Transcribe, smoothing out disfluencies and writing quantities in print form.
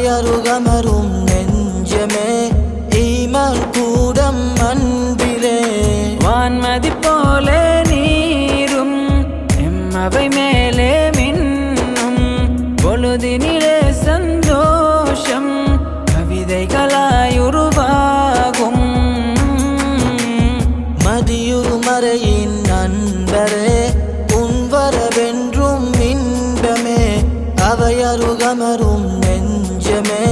அவையருகமரும் நெஞ்சமே ஈமான் கூடம் அன்பிலே வான்மதி போலே நீரும் எம்மவை மேலே மின்னும் பொழுதினிலே சந்தோஷம் கவிதைகளாயுருவாகும் மதியுமறையின் நண்பரே உன்வரவென்றும் இன்பமே அவையருகமரும் நெஞ்சமே